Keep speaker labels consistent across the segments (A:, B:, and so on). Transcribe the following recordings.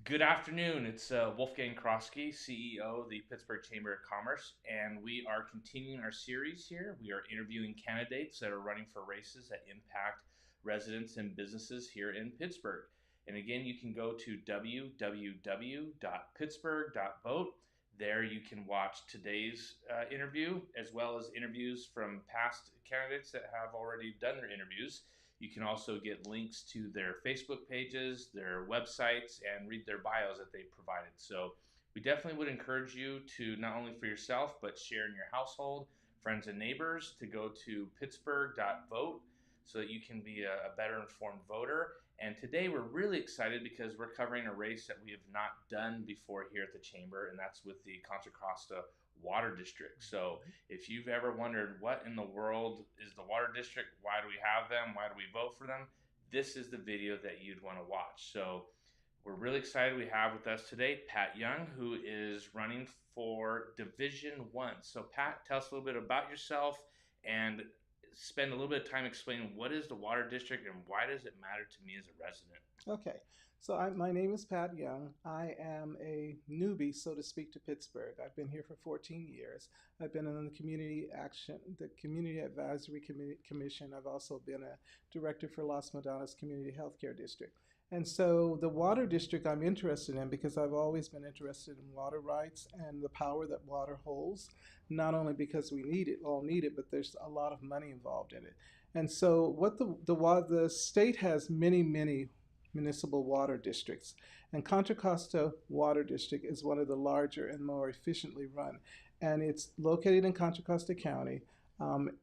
A: Good afternoon. It's Wolfgang Krosky, CEO of the Pittsburgh Chamber of Commerce, and we are continuing our series here. We are interviewing candidates that are running for races that impact residents and businesses here in Pittsburgh. And again, you can go to www.pittsburgh.vote. There you can watch today's interview as well as interviews from past candidates that have already done their interviews. You can also get links to their Facebook pages, their websites, and read their bios that they provided. So we definitely would encourage you to not only for yourself, but share in your household, friends, and neighbors to go to pittsburgh.vote so that you can be a better informed voter. And today we're really excited because we're covering a race that we have not done before here at the Chamber, and that's with the Contra Costa Water District. So if you've ever wondered what in the world is the water district, why do we have them, why do we vote for them, this is the video that you'd want to watch. So we're really excited we have with us today Pat Young, who is running for Division 1. So Pat, tell us a little bit about yourself and spend a little bit of time explaining what is the water district and why does it matter to me as a resident.
B: Okay, so my name is Pat Young. I am a newbie, so to speak, to Pittsburgh. I've been here for 14 years. I've been on the Community Advisory Commission. I've also been a director for Las Madonas Community Healthcare District. And so the water district I'm interested in because I've always been interested in water rights and the power that water holds, not only because we all need it, but there's a lot of money involved in it. And so what the state has many municipal water districts. And Contra Costa Water District is one of the larger and more efficiently run. And it's located in Contra Costa County.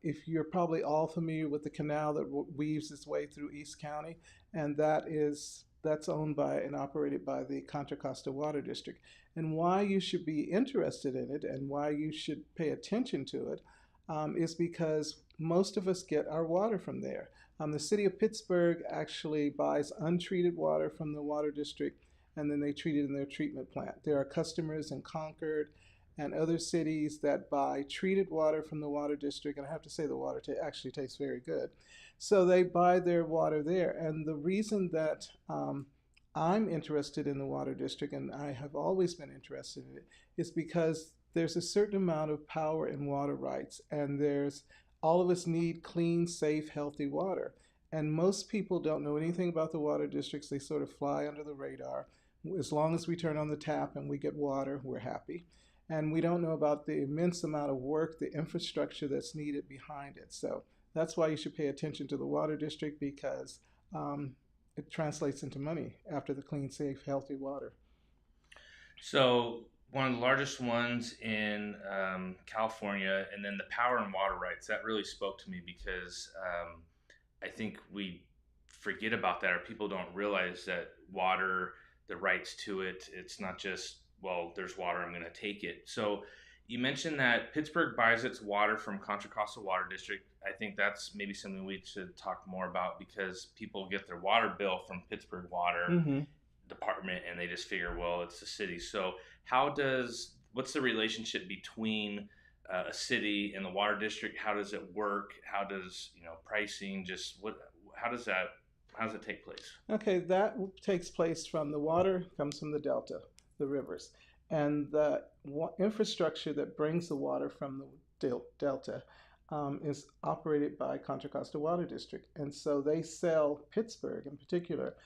B: If you're probably all familiar with the canal that weaves its way through East County, and that's owned by and operated by the Contra Costa Water District. And why you should be interested in it and why you should pay attention to it is because most of us get our water from there. The city of Pittsburgh actually buys untreated water from the water district and then they treat it in their treatment plant. There are customers in Concord and other cities that buy treated water from the water district, and I have to say the water actually tastes very good. So they buy their water there. And the reason that I'm interested in the water district, and I have always been interested in it, is because there's a certain amount of power in water rights, and there's all of us need clean, safe, healthy water. And most people don't know anything about the water districts. They sort of fly under the radar. As long as we turn on the tap and we get water, we're happy. And we don't know about the immense amount of work, the infrastructure that's needed behind it. So that's why you should pay attention to the water district because it translates into money after the clean, safe, healthy water.
A: So one of the largest ones in California, and then the power and water rights. That really spoke to me because I think we forget about that, or people don't realize that water, the rights to it, it's not just well, there's water, I'm going to take it. So you mentioned that Pittsburgh buys its water from Contra Costa Water District. I think that's maybe something we should talk more about because people get their water bill from Pittsburgh Water
B: Mm-hmm.
A: Department and they just figure, well, it's the city. So what's the relationship between a city and the water district? How does it work? How does pricing how does that how does it take place?
B: Okay, that takes place from the water comes from the delta, the rivers, and the infrastructure that brings the water from the delta is operated by Contra Costa Water District, and so they sell Pittsburgh in particular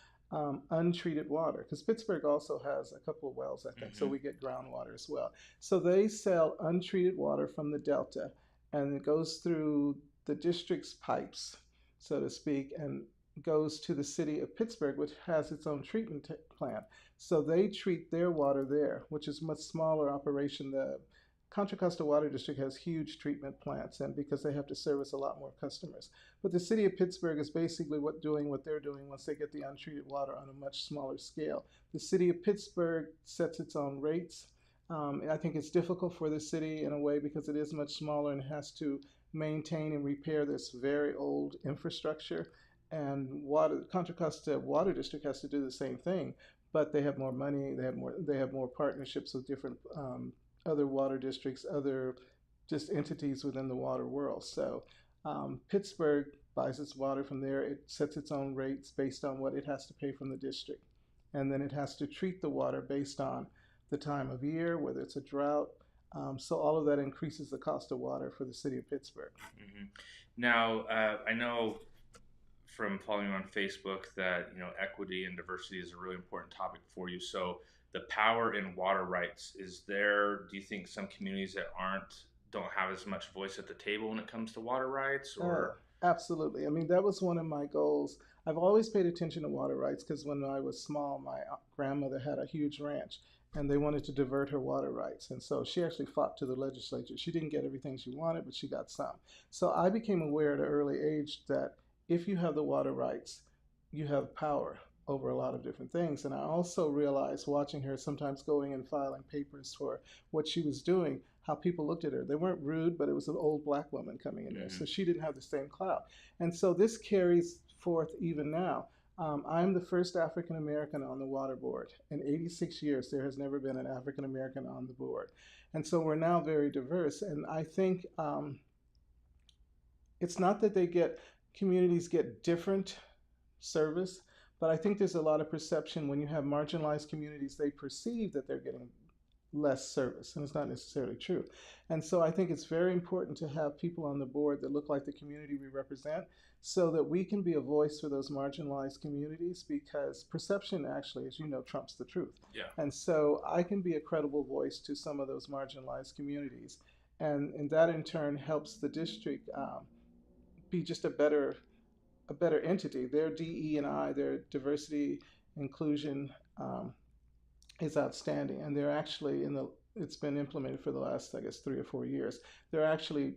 B: untreated water because Pittsburgh also has a couple of wells, I think, so
A: Hmm.
B: we get groundwater as well. So they sell untreated water from the delta, and it goes through the district's pipes, so to speak, and goes to the city of Pittsburgh, which has its own treatment plant. So they treat their water there, which is a much smaller operation. The Contra Costa Water District has huge treatment plants, and because they have to service a lot more customers. But the city of Pittsburgh is basically doing what they're doing once they get the untreated water on a much smaller scale. The city of Pittsburgh sets its own rates. I think it's difficult for the city in a way because it is much smaller and has to maintain and repair this very old infrastructure. And Contra Costa Water District has to do the same thing, but they have more money. They have more partnerships with different other water districts, other just entities within the water world. So Pittsburgh buys its water from there. It sets its own rates based on what it has to pay from the district. and then it has to treat the water based on the time of year, whether it's a drought. So all of that increases the cost of water for the city of Pittsburgh.
A: Hmm. Now, I know from following you on Facebook that equity and diversity is a really important topic for you. So the power in water rights is there. Do you think some communities that aren't don't have as much voice at the table when it comes to water rights,
B: Oh,
A: or?
B: absolutely. I mean, that was one of my goals. I've always paid attention to water rights because when I was small, my grandmother had a huge ranch and they wanted to divert her water rights. And so she actually fought to the legislature. She didn't get everything she wanted, but she got some. So I became aware at an early age that if you have the water rights, you have power over a lot of different things. And I also realized watching her sometimes going and filing papers for what she was doing, how people looked at her. They weren't rude, but it was an old black woman coming in there.
A: Hmm.
B: So she didn't have the same clout. And so this carries forth even now. I'm the first African American on the water board. In 86 years, there has never been an African American on the board. And so we're now very diverse. And I think it's not that communities get different service, but I think there's a lot of perception when you have marginalized communities, they perceive that they're getting less service, and it's not necessarily true. And so I think it's very important to have people on the board that look like the community we represent so that we can be a voice for those marginalized communities because perception actually, as you know, trumps the truth.
A: Yeah.
B: And so I can be a credible voice to some of those marginalized communities. And that in turn helps the district be just a better entity. Their DE and I, their diversity inclusion is outstanding, and they're actually in the. It's been implemented for the last, I guess, 3 or 4 years. They're actually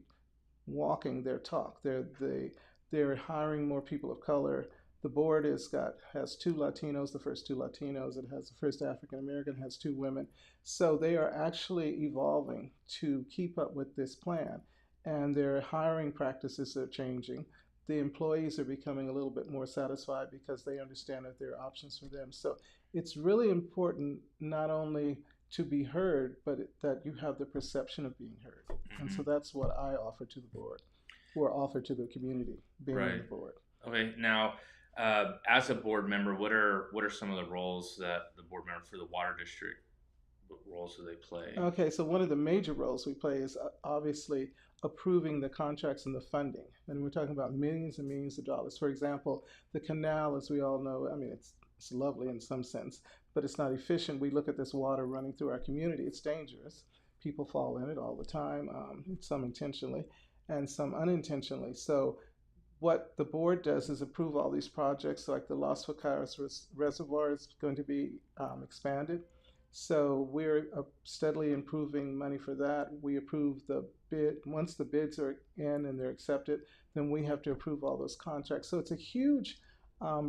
B: walking their talk. They're hiring more people of color. The board has two Latinos, the first two Latinos. It has the first African American, has two women. So they are actually evolving to keep up with this plan, and their hiring practices are changing. The employees are becoming a little bit more satisfied because they understand that there are options for them. So it's really important not only to be heard, but that you have the perception of being heard. And
A: Hmm.
B: so that's what I offer to the board, or offer to the community, being on
A: Right.
B: the board.
A: Okay. Now, as a board member, what are some of the roles that the board member for the water district, what roles do they play?
B: Okay, so one of the major roles we play is obviously approving the contracts and the funding. And we're talking about millions and millions of dollars. For example, the canal, as we all know, I mean, it's lovely in some sense, but it's not efficient. We look at this water running through our community, it's dangerous. People fall in it all the time, some intentionally and some unintentionally. So what the board does is approve all these projects, like the Las Vaqueras Reservoir is going to be expanded. So we're steadily improving money for that. We approve the bid. Once the bids are in and they're accepted, then we have to approve all those contracts. So it's a huge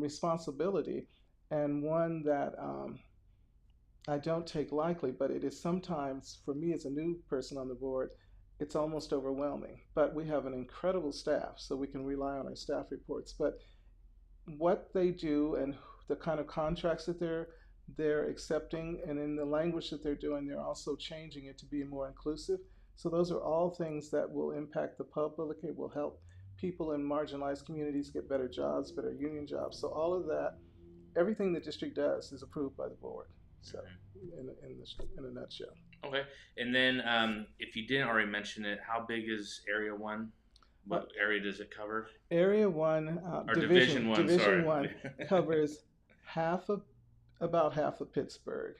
B: responsibility and one that I don't take lightly, but it is sometimes, for me as a new person on the board, it's almost overwhelming. But we have an incredible staff, so we can rely on our staff reports. But what they do and the kind of contracts that they're accepting and in the language that they're doing, they're also changing it to be more inclusive. So those are all things that will impact the public. It will help people in marginalized communities get better jobs, better union jobs. So all of that, everything the district does is approved by the board. So
A: Hmm.
B: in a nutshell.
A: Okay. And then, if you didn't already mention it, how big is Area One?
B: Uh,
A: What area does it cover?
B: Area One,
A: Or Division One?
B: Division
A: Sorry.
B: One covers half of about half of Pittsburgh,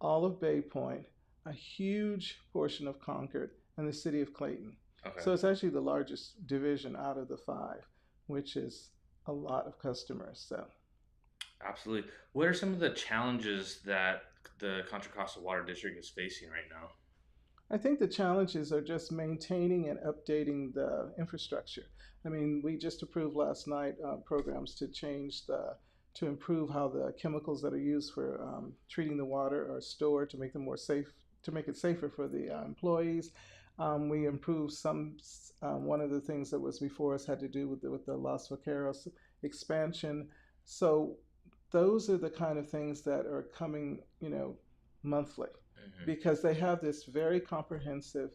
B: all of Bay Point, a huge portion of Concord, and the city of Clayton.
A: Okay.
B: So it's actually the largest division out of the five, which is a lot of customers. So
A: Absolutely. What are some of the challenges that the Contra Costa Water District is facing right now?
B: I think the challenges are just maintaining and updating the infrastructure. I mean, we just approved last night programs to improve how the chemicals that are used for treating the water are stored to make them more safe, to make it safer for the employees. We improved one of the things that was before us had to do with the Las Vaqueros expansion. So those are the kind of things that are coming, monthly
A: Hmm.
B: because they have this very comprehensive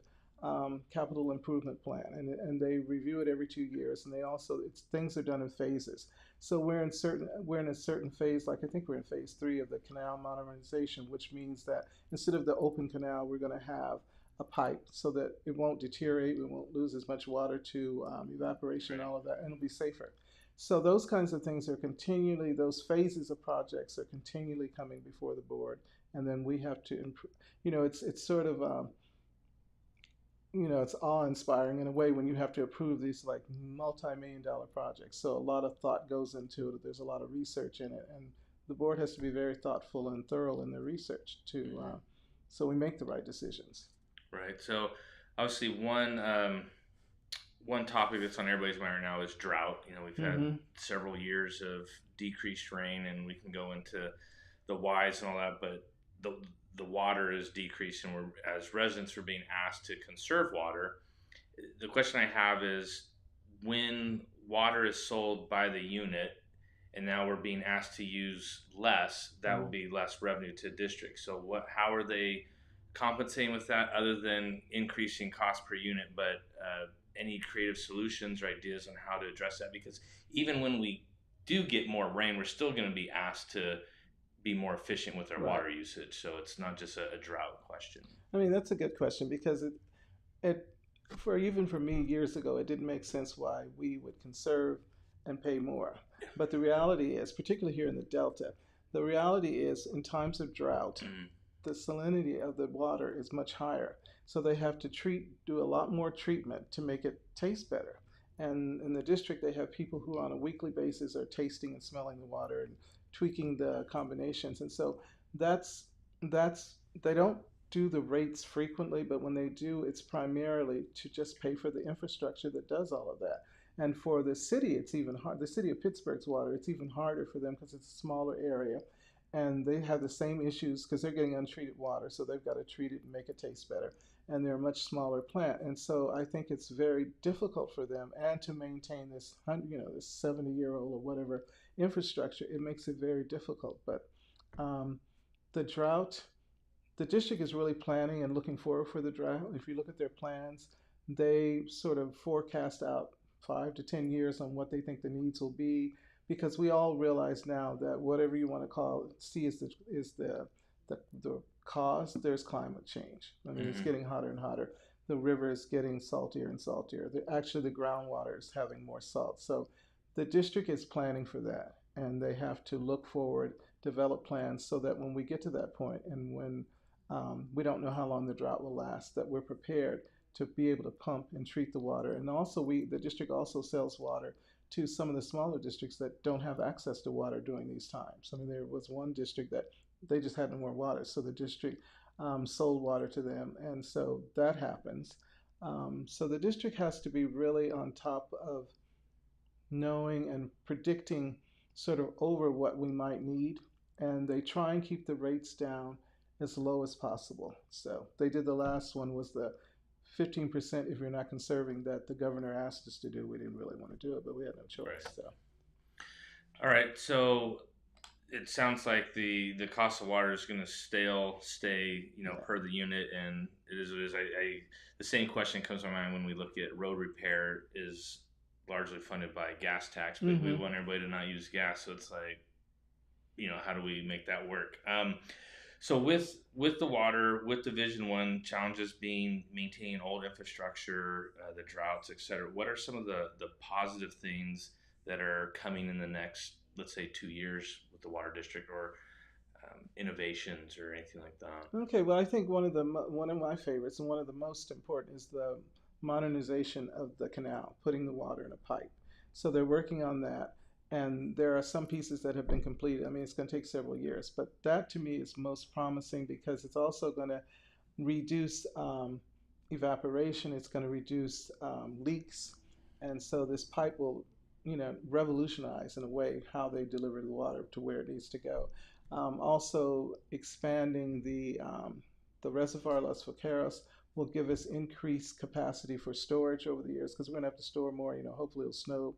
B: capital improvement plan, and they review it every 2 years, and they also things are done in phases. So we're in a certain phase, like I think we're in phase three of the canal modernization, which means that instead of the open canal, we're going to have a pipe so that it won't deteriorate, we won't lose as much water to evaporation and
A: Right.
B: all of that, and it'll be safer. So those kinds of things are continually, those phases of projects are continually coming before the board, and then we have to improve. It's sort of it's awe-inspiring in a way when you have to approve these like multi-million-dollar projects. So a lot of thought goes into it. There's a lot of research in it, and the board has to be very thoughtful and thorough in their research to,
A: Mm-hmm.
B: so we make the right decisions.
A: Right. So obviously one topic that's on everybody's mind right now is drought. We've had
B: Mm-hmm.
A: several years of decreased rain, and we can go into the whys and all that, but the the water is decreasing. We're as residents are being asked to conserve water. The question I have is when water is sold by the unit and now we're being asked to use less, that will
B: Mm-hmm.
A: be less revenue to districts. So how are they compensating with that other than increasing cost per unit? But any creative solutions or ideas on how to address that? Because even when we do get more rain, we're still going to be asked to be more efficient with our
B: Right.
A: water usage. So it's not just a drought question.
B: I mean, that's a good question because it for even for me years ago, it didn't make sense why we would conserve and pay more. But the reality is, particularly here in the Delta, the reality is in times of drought,
A: Mm,
B: the salinity of the water is much higher. So they have to do a lot more treatment to make it taste better. And in the district, they have people who on a weekly basis are tasting and smelling the water and tweaking the combinations. And so that's that's they don't do the rates frequently, but when they do, it's primarily to just pay for the infrastructure that does all of that. And for the city, it's even hard. The city of Pittsburgh's water, it's even harder for them because it's a smaller area, and they have the same issues because they're getting untreated water, so they've got to treat it and make it taste better. And they're a much smaller plant, and so I think it's very difficult for them, and to maintain this, this 70-year-old or whatever infrastructure, it makes it very difficult. But um, the drought, the district is really planning and looking forward for the drought. If you look at their plans, they sort of forecast out 5 to 10 years on what they think the needs will be, because we all realize now that whatever you want to call it, C is the cause. There's climate change. I mean, it's
A: mm-hmm.
B: getting hotter and hotter. The river is getting saltier and saltier. Actually, the groundwater is having more salt. So the district is planning for that, and they have to look forward, develop plans so that when we get to that point, and when we don't know how long the drought will last, that we're prepared to be able to pump and treat the water. And also, the district also sells water to some of the smaller districts that don't have access to water during these times. I mean, there was one district that they just had no more water, so the district sold water to them, and so that happens. So the district has to be really on top of knowing and predicting sort of over what we might need, and they try and keep the rates down as low as possible. So they did, the last one was the 15% if you're not conserving, that the governor asked us to do. We didn't really want to do it, but we had no
A: Right.
B: choice. So
A: All right. So it sounds like the cost of water is going to stay
B: yeah.
A: per the unit, and it is what it is. The same question comes to my mind when we look at road repair is largely funded by gas tax, but we
B: Mm-hmm.
A: want everybody to not use gas. So it's like, how do we make that work? So with the water, with Division One challenges being maintaining old infrastructure, the droughts, etc. What are some of the positive things that are coming in the next, let's say, 2 years with the water district, or innovations or anything like that?
B: Okay, well, I think one of my favorites and one of the most important is the modernization of the canal, putting the water in a pipe. So they're working on that, and there are some pieces that have been completed. I mean, it's going to take several years, but that to me is most promising because it's also going to reduce evaporation. It's going to reduce leaks, and so this pipe will, revolutionize in a way how they deliver the water to where it needs to go. Also, expanding the reservoir Los Vaqueros will give us increased capacity for storage over the years because we're going to have to store more. Hopefully it'll snow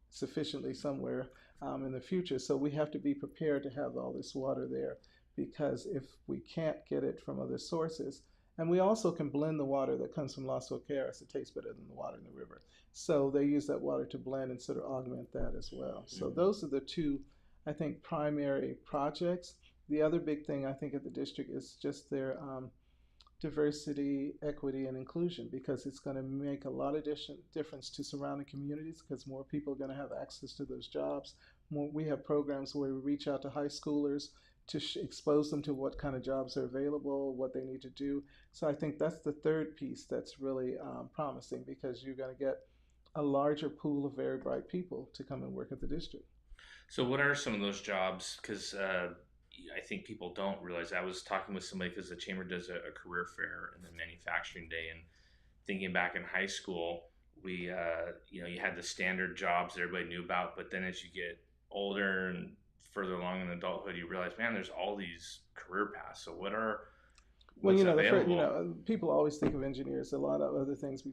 B: sufficiently somewhere in the future. So we have to be prepared to have all this water there, because if we can't get it from other sources, And we also can blend the water that comes from Las Oqueras. It tastes better than the water in the river. So they use that water to blend and sort of augment that as well. So
A: Mhm.
B: those are the two, I think, primary projects. The other big thing I think at the district is just their diversity, equity, and inclusion because it's going to make a lot of difference to surrounding communities because more people are going to have access to those jobs. More, we have programs where we reach out to high schoolers to expose them to what kind of jobs are available, what they need to do. So I think that's the third piece that's really promising because you're going to get a larger pool of very bright people to come and work at the district.
A: So, what are some of those jobs? Because I think people don't realize. I was talking with somebody because the chamber does a career fair and then manufacturing day, and thinking back in high school, we you had the standard jobs that everybody knew about, but then as you get older and further along in adulthood, you realize, man, there's all these career paths. So,
B: Well,
A: what's
B: the first,
A: available?
B: people always think of engineers. A lot of other things.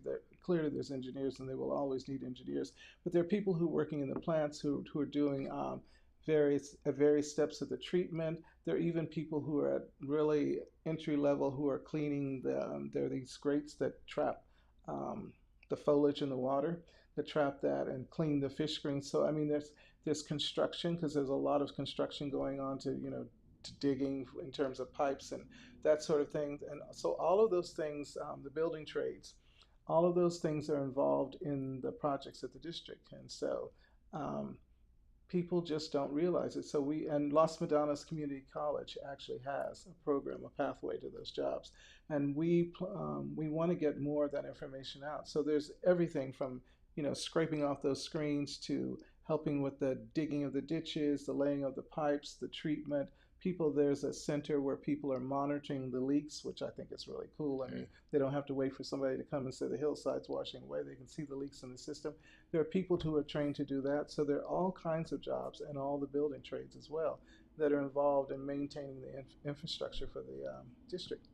B: Clearly, there's engineers, and they will always need engineers. But there are people who are working in the plants who are doing various steps of the treatment. There are even people who are at really entry level who are cleaning there are these grates that trap um, the foliage in the water that trap that and clean the fish screens. So I mean, there's construction because there's a lot of construction going on to to digging in terms of pipes and that sort of thing. And so all of those things, the building trades, all of those things are involved in the projects at the district. And so um, people just don't realize it. So and Las Medanas Community College actually has a program, a pathway to those jobs, and we want to get more of that information out. So there's everything from scraping off those screens to helping with the digging of the ditches, the laying of the pipes, the treatment. There's a center where people are monitoring the leaks, which I think is really cool. I mean, they don't have to wait for somebody to come and say the hillside's washing away. They can see the leaks in the system. There are people who are trained to do that. So there are all kinds of jobs and all the building trades as well that are involved in maintaining the infrastructure for the district.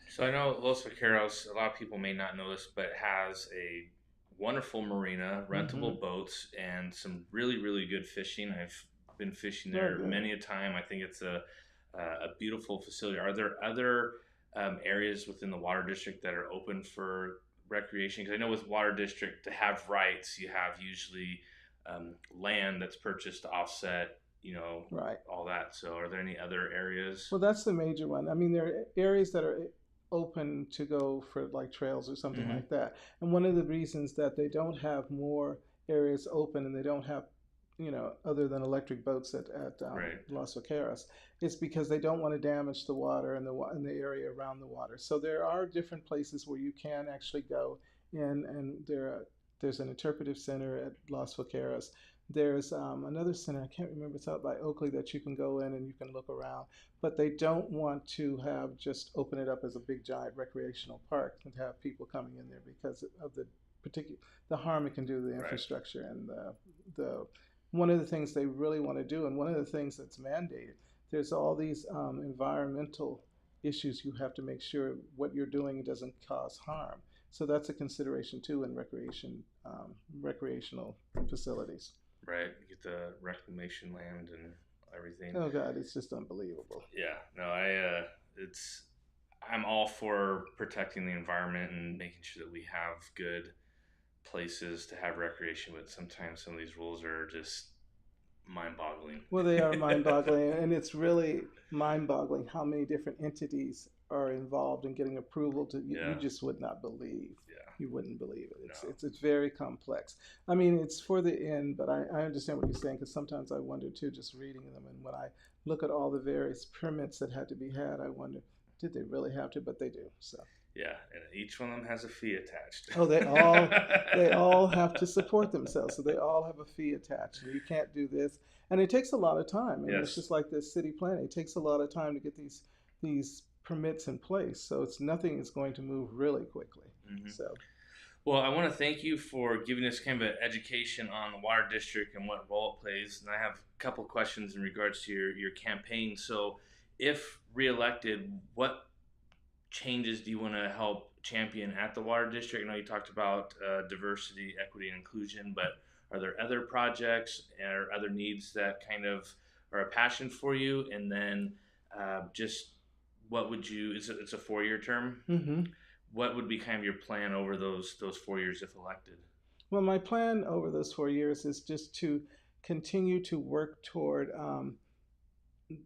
A: So I know Los Vaqueros, a lot of people may not know this, but has a wonderful marina,
B: Mm-hmm.
A: rentable boats, and some really, really good fishing. I've been fishing
B: Oh,
A: there
B: good.
A: many a time. I think it's a beautiful facility. Are there other areas within the water district that are open for recreation? Because I know with water district, to have rights, you have usually land that's purchased to offset,
B: Right.
A: all that. So are there any other areas?
B: Well, that's the major one. I mean, there are areas that are open to go for like trails or something
A: Mm-hmm.
B: like that. And one of the reasons that they don't have more areas open and they don't have, other than electric boats at
A: Right.
B: Las Vaqueras, is because they don't want to damage the water and the area around the water. So there are different places where you can actually go in, and there's an interpretive center at Las Vaqueras. There's another center, I can't remember, it's out by Oakley that you can go in and you can look around, but they don't want to have just open it up as a big giant recreational park and have people coming in there because of the harm it can do to the
A: Right.
B: infrastructure and the one of the things they really want to do and one of the things that's mandated. There's all these environmental issues. You have to make sure what you're doing doesn't cause harm. So that's a consideration too in recreational facilities.
A: Right. You get the reclamation land and everything.
B: Oh God, it's just unbelievable.
A: Yeah. No, it's, I'm all for protecting the environment and making sure that we have good places to have recreation, but sometimes some of these rules are just mind boggling.
B: Well, they are mind-boggling, and it's really mind-boggling how many different entities are involved in getting approval to you
A: Yeah.
B: just would not believe.
A: Yeah.
B: You wouldn't believe it.
A: No.
B: It's very complex. I mean, it's for the end, but I understand what you're saying because sometimes I wonder too, just reading them, and when I look at all the various permits that had to be had, I wonder, did they really have to? But they do. So.
A: Yeah. And each one of them has a fee attached.
B: Oh, they all have to support themselves, so they all have a fee attached. And you can't do this, and it takes a lot of time. And it's
A: Yes.
B: just like this city planning; it takes a lot of time to get these permits in place. So it's nothing is going to move really quickly.
A: Hmm.
B: So
A: Well, I want to thank you for giving us kind of an education on the water district and what role it plays. And I have a couple questions in regards to your campaign. So, if reelected, what changes do you want to help champion at the water district? I know you talked about diversity, equity, and inclusion, but are there other projects or other needs that kind of are a passion for you? And then just what would you? It's a 4 year term.
B: Hmm.
A: What would be kind of your plan over those 4 years if elected?
B: Well, my plan over those 4 years is just to continue to work toward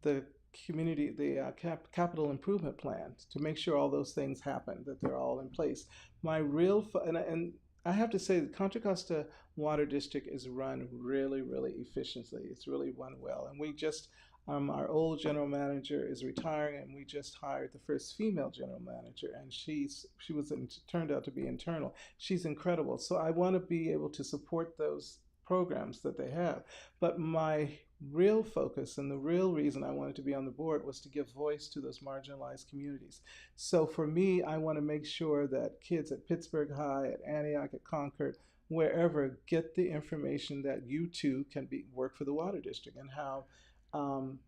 B: the community, the capital improvement plan to make sure all those things happen, that they're all in place. My real, and I have to say, the Contra Costa Water District is run really, really efficiently. It's really run well. And we just, our old general manager is retiring, and we just hired the first female general manager, and she was turned out to be internal. She's incredible. So I want to be able to support those programs that they have. But my real focus and the real reason I wanted to be on the board was to give voice to those marginalized communities. So for me, I want to make sure that kids at Pittsburgh High, at Antioch, at Concord, wherever, get the information that you too can work for the water district, and how um,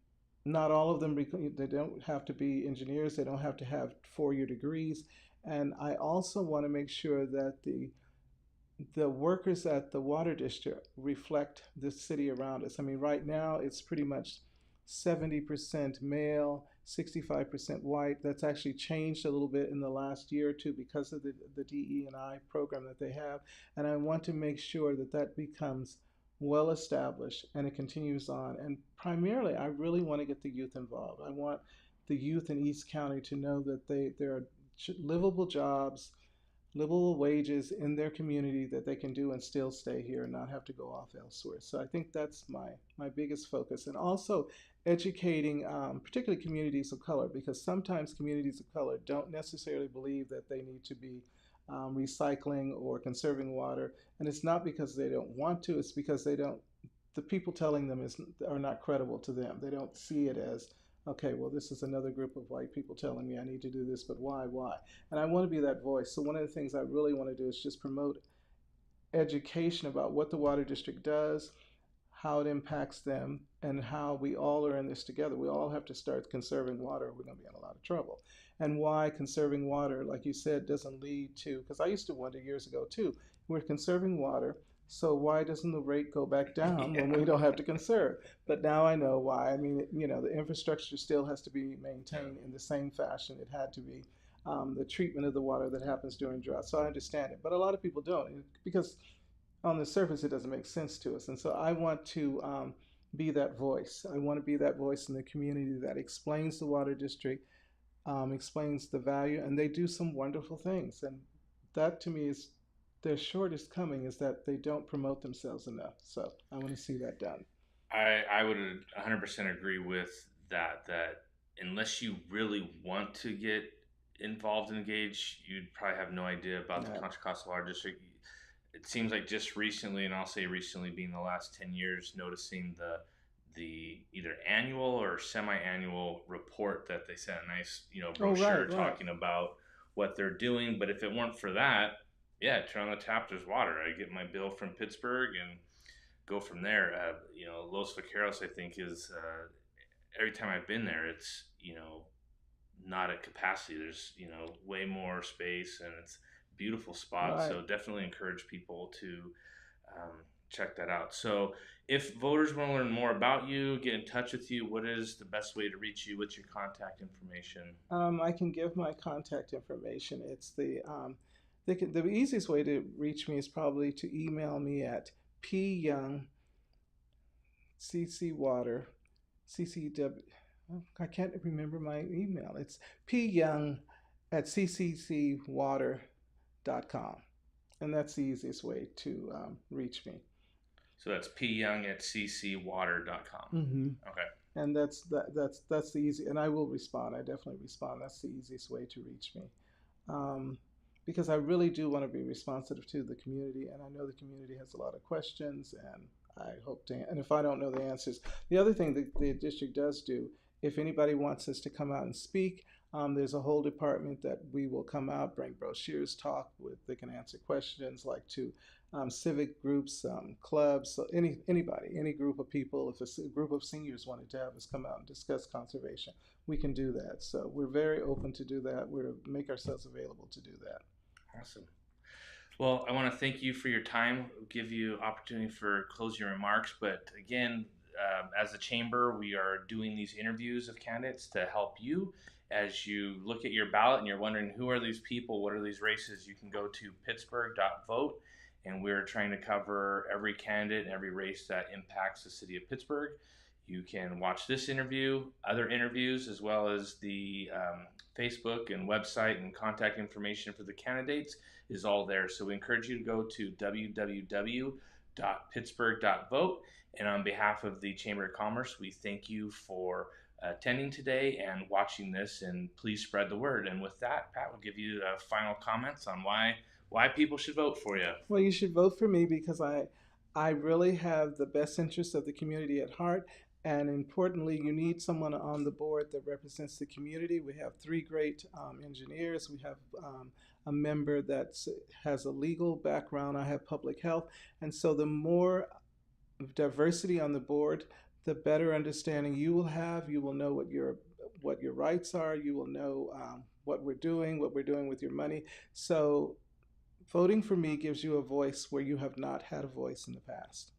B: not all of them, they don't have to be engineers, they don't have to have 4 year degrees. And I also want to make sure that the workers at the water district reflect the city around us. I mean, right now it's pretty much 70% male, 65% white. That's actually changed a little bit in the last year or two because of the DE&I program that they have. And I want to make sure that that becomes well established and it continues on. And primarily, I really want to get the youth involved. I want the youth in East County to know that there are livable jobs, livable wages in their community that they can do and still stay here and not have to go off elsewhere. So I think that's my biggest focus, and also educating, particularly communities of color, because sometimes communities of color don't necessarily believe that they need to be recycling or conserving water, and it's not because they don't want to; it's because they don't. The people telling them are not credible to them. They don't see it as, okay, well, this is another group of white people telling me I need to do this, but why, why? And I want to be that voice. So one of the things I really want to do is just promote education about what the water district does, how it impacts them, and how we all are in this together. We all have to start conserving water, or we're going to be in a lot of trouble. And why conserving water, like you said, doesn't lead to, because I used to wonder years ago too, we're conserving water, so why doesn't the rate go back down when we don't have to conserve? But now I know why. I mean, the infrastructure still has to be maintained in the same fashion it had to be. The treatment of the water that happens during drought. So I understand it, but a lot of people don't, because on the surface it doesn't make sense to us. And so I want to be that voice. I want to be that voice in the community that explains the water district, explains the value, and they do some wonderful things. And that to me is their shortest coming, is that they don't promote themselves enough. So I want to see that done.
A: I would 100% agree with that. That unless you really want to get involved and engaged, you'd probably have no idea about the
B: Yeah.
A: Contra Costa Water District. It seems like just recently, and I'll say recently being the last 10 years, noticing the either annual or semi-annual report that they sent a nice
B: Oh,
A: brochure
B: right, right,
A: talking about what they're doing. But if it weren't for that, yeah, turn on the tap, there's water. I get my bill from Pittsburgh and go from there. Los Vaqueros, I think, is every time I've been there, it's not at capacity. There's way more space, and it's a beautiful spot.
B: right.
A: So definitely encourage people to check that out. So if voters want to learn more about you, get in touch with you, what is the best way to reach you? What's your contact information?
B: I can give my contact information. It's the easiest way to reach me is probably to email me at pyoung ccwater ccw. I can't remember my email. It's pyoung at cccwater.com, and that's the easiest way to reach me.
A: So that's pyoung@ccwater.com.
B: Mm-hmm.
A: Okay.
B: And that's the easy. And I will respond. I definitely respond. That's the easiest way to reach me. um, because I really do want to be responsive to the community, and I know the community has a lot of questions, and I hope to. And if I don't know the answers, the other thing that the district does do, if anybody wants us to come out and speak, there's a whole department that we will come out, bring brochures, talk with. They can answer questions like to civic groups, clubs, so anybody, any group of people. If a group of seniors wanted to have us come out and discuss conservation, we can do that. So we're very open to do that. We're make ourselves available to do that.
A: Awesome. Well, I want to thank you for your time, give you opportunity for closing remarks. But again, as a chamber, we are doing these interviews of candidates to help you as you look at your ballot and you're wondering who are these people, what are these races. You can go to pittsburgh.vote, and we're trying to cover every candidate and every race that impacts the city of Pittsburgh. You can watch this interview, other interviews, as well as the Facebook and website and contact information for the candidates is all there. So we encourage you to go to www.pittsburgh.vote. And on behalf of the Chamber of Commerce, we thank you for attending today and watching this, and please spread the word. And with that, Pat will give you final comments on why people should vote for you.
B: Well, you should vote for me because I really have the best interests of the community at heart. And importantly, you need someone on the board that represents the community. We have three great engineers. We have a member that has a legal background. I have public health. And so the more diversity on the board, the better understanding you will have. You will know what your rights are. You will know what we're doing with your money. So voting for me gives you a voice where you have not had a voice in the past.